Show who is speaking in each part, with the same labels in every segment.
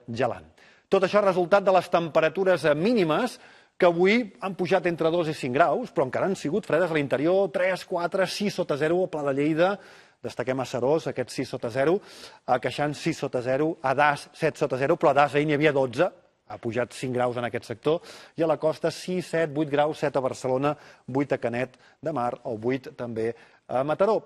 Speaker 1: gelant. Tot això és resultat de les temperatures mínimes que avui han pujat entre 2 i 5 graus, però encara han sigut fredes a l'interior, 3, 4, 6 sota 0, a Pla de Lleida, destaquem a Serós, aquest 6 sota 0, a Queixans 6 sota 0, a Das 7 sota 0, però a Das ahir n'hi havia 12, ha pujat 5 graus en aquest sector, i a la costa 6, 7, 8 graus, 7 a Barcelona, 8 a Canet de Mar o 8 també a Mataró.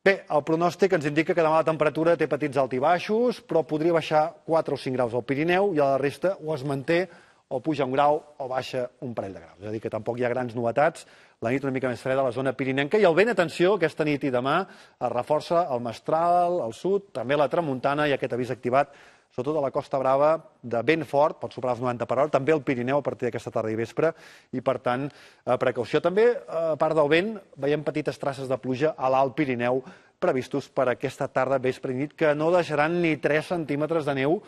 Speaker 1: Bé, el pronòstic ens indica que demà la temperatura té petits altibaixos, però podria baixar 4 o 5 graus al Pirineu i a la resta o es manté o puja un grau o baixa un parell de graus. És a dir, que tampoc hi ha grans novetats. La nit una mica més freda a la zona pirinenca i el vent, atenció, aquesta nit i demà es reforça el mestral, al sud, també la tramuntana i aquest avís activat sobretot a la Costa Brava, de vent fort, pot superar els 90 per hora, també el Pirineu a partir d'aquesta tarda i vespre, i per tant, precaució. També, a part del vent, veiem petites traces de pluja a l'Alt Pirineu previstos per aquesta tarda, vespre i nit, que no deixaran ni 3 centímetres de neu,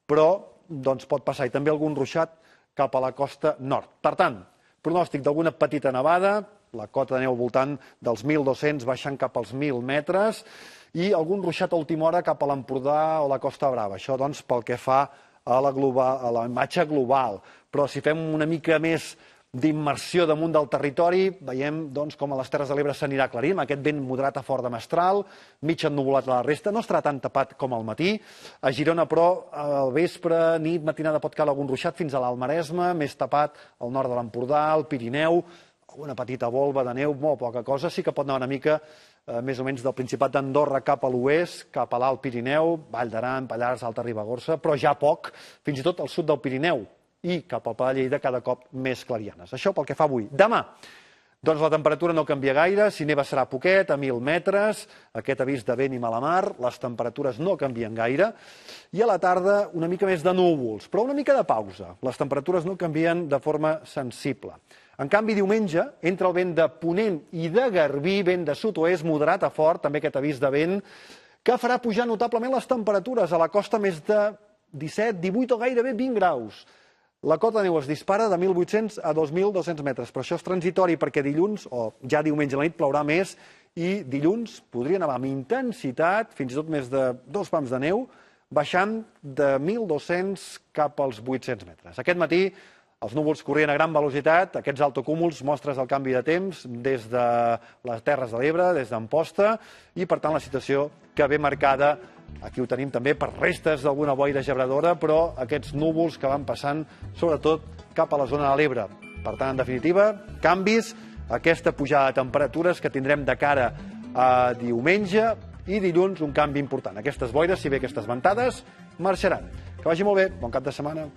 Speaker 1: però doncs, pot passar, i també algun ruixat cap a la costa nord. Per tant, pronòstic d'alguna petita nevada, la cota de neu al voltant dels 1.200 baixant cap als 1.000 metres, i algun ruixat a última hora cap a l'Empordà o la Costa Brava. Això, doncs, pel que fa a la imatge global. Però si fem una mica més d'immersió damunt del territori, veiem doncs, com a les Terres de l'Ebre s'anirà aclarint, aquest vent moderat a fort de mestral, mig ennuvolat a la resta, no estarà tan tapat com al matí. A Girona, però, al vespre, nit, matinada pot caure algun ruixat fins a l'Alt Maresme, més tapat al nord de l'Empordà, al Pirineu, una petita volva de neu, molt poca cosa, sí que pot anar una mica més o menys del Principat d'Andorra cap a l'oest, cap a l'Alt Pirineu, Vall d'Aran, Pallars, Alta Ribagorça, però ja poc, fins i tot al sud del Pirineu i cap al Pla de Lleida cada cop més clarianes. Això pel que fa avui. Demà, doncs la temperatura no canvia gaire, si neva serà poquet, a 1.000 metres, aquest avís de vent i mala mar, les temperatures no canvien gaire, i a la tarda una mica més de núvols, però una mica de pausa. Les temperatures no canvien de forma sensible. En canvi, diumenge, entra el vent de ponent i de garbí, vent de sud-oest, moderat a fort, també aquest avís de vent, que farà pujar notablement les temperatures a la costa més de 17, 18 o gairebé 20 graus. La cota de neu es dispara de 1.800 a 2.200 metres, però això és transitori perquè dilluns, o ja diumenge a la nit, plourà més i dilluns podria nevar amb intensitat, fins i tot més de 2 pams de neu, baixant de 1.200 cap als 800 metres. Aquest matí els núvols corrien a gran velocitat, aquests altocúmuls, mostres del canvi de temps des de les Terres de l'Ebre, des d'Amposta, i per tant la situació que ve marcada, aquí ho tenim també per restes d'alguna boira gebradora, però aquests núvols que van passant sobretot cap a la zona de l'Ebre. Per tant, en definitiva, canvis, aquesta pujada de temperatures que tindrem de cara a diumenge i dilluns un canvi important. Aquestes boires, si bé aquestes ventades, marxaran. Que vagi molt bé, bon cap de setmana.